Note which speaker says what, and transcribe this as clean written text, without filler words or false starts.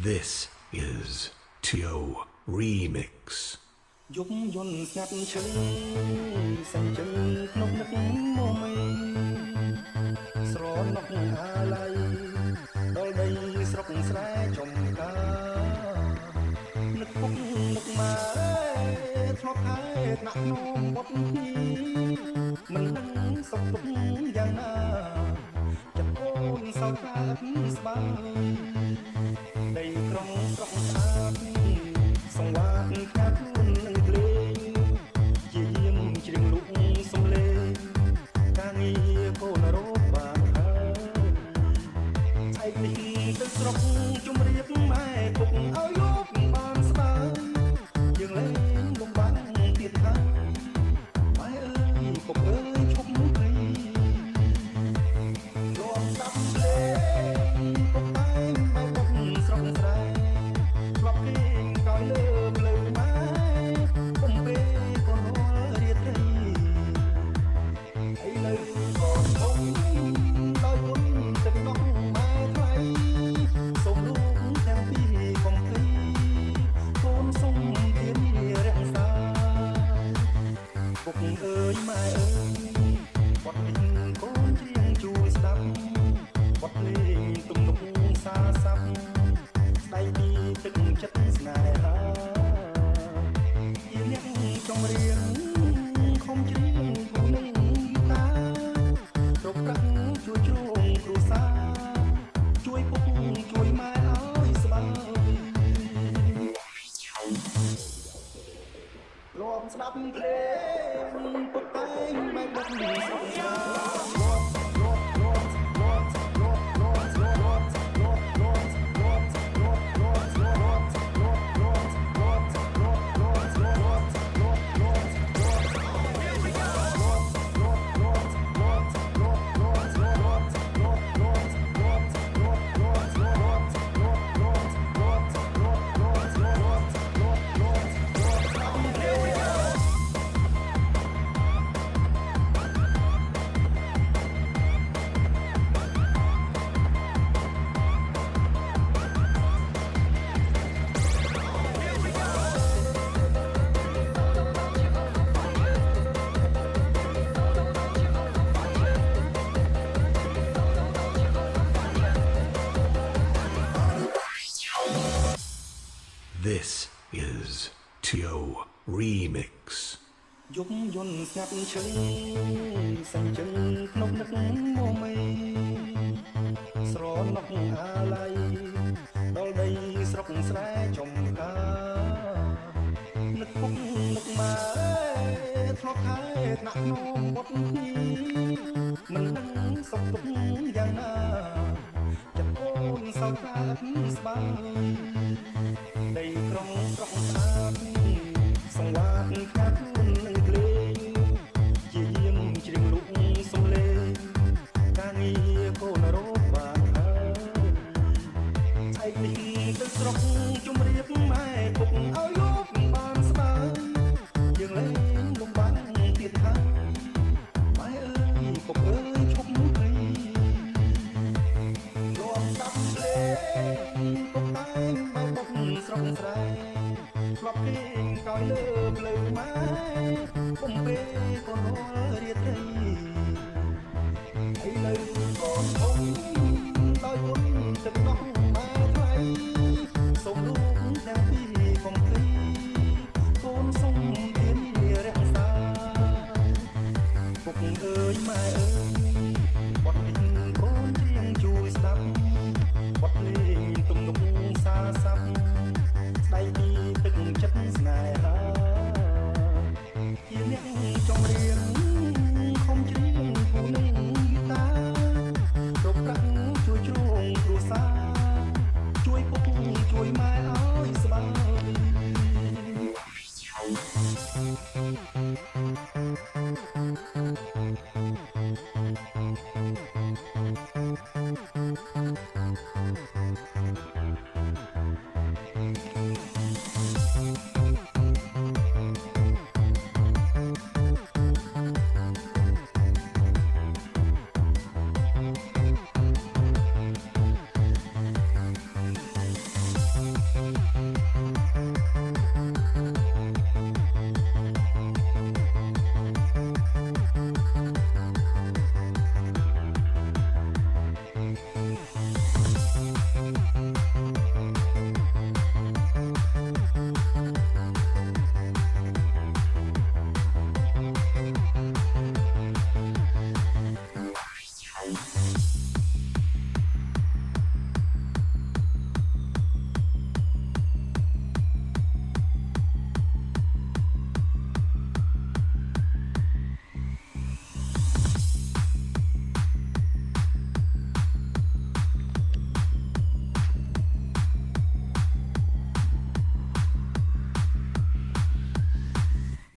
Speaker 1: This is Tio Remix
Speaker 2: យប់យន់ស្ងាត់ឈឹងសញ្ជឹងក្នុងនឹកមកមីស្រណុកអាឡៃដល់ដីស្រុកស្រែចំការនឹកពុកនឹកម៉ែធ្លាប់ហើយថ្នាក់នោមបុតពីមិនដឹងសុខទុក្ខយ៉ាងណាចិត្តអូនសោកស្អាតស្បើយដីក្រុងស្រុកស្អាតសង្វាតផ្កាខ្លួននឹងភ្លេងជាយាមជ្រៀងលុកសំលេងការងារកូនរត់បានហើយឯនេះទៅស្រុកជំរាបម៉ែពុកឲ្យយប់បានស្បើយយើងលេងលំបាំងទៀតហើយម៉ែអើយពុកអើយឈប់ព្រៃលោកស្ដាប់ភ្លេងពុកតែមកបុកស្រុកស្រែធ្លាប់គេងកោយលើផ្លូវម៉ែពុំពេលកូនរាត្រីហើយនៅកូនធំដោយគុណទឹកនោះម៉ែថ្លៃសូមលោកទាំងពីរកុំភ្លីកូនសុំធានារក្សាពុកអើយម៉ែអើយបទនេះកូនច្រៀងជួយស្ដាប់បទលេងទំនុកសាស័ព្ទស្ដីពីទឹកចិត្តស្នេហាជាអ្នកចម្រៀងខំច្រៀងគូនឹងតាគ្រប់ប្រាក់ជួយជ្រងគ្រួសារជួយពុកជួយម៉ែឲ្យស្បើយលោកស្ដាប់ភ្លេងពុកតែមិនដឹងសុខសា
Speaker 1: This is Tio Remix
Speaker 2: យប់យន់ស្ងាត់ឈឹងសញ្ជឹងក្នុងនឹកមកមីស្រណុកអាឡៃដល់ដីស្រុកស្រែចំការនឹកពុកនឹកម៉ែធ្លាប់ហើយថ្នាក់នោមបុតពីមិនដឹងសុខទុក្ខយ៉ាងណាចិត្តអូនសោកស្អាតស្បើយដីក្រុងស្រុកស្អាតសង្វាតផ្កាខ្លួននឹងភ្លេងជាយាមជ្រៀងលុកសំលេងការងារកូនរត់បានហើយឯនេះទៅស្រុកជំរាបម៉ែពុកឲ្យយប់បានស្បើយយើងលេងលំបាំងទៀតហើយម៉ែអើយពុកអើយឈប់ព្រៃលោកស្ដាប់ភ្លេងពុកតែមកបុកស្រុកស្រែធ្លាប់គេងកោយលើផ្លូវម៉ែពុំពេលកូនរាត្រីហើយនៅកូនធំដោយគុណទឹកនោះម៉ែថ្លៃសូមលោកទាំងពីរកុំភ្លីកូនសុំធានារក្សាពុកអើយម៉ែអើយបទនេះកូនច្រៀងជួយស្ដាប់បទលេងទំនុកសាស័ព្ទស្ដីពីទឹកចិត្តស្នេហា ។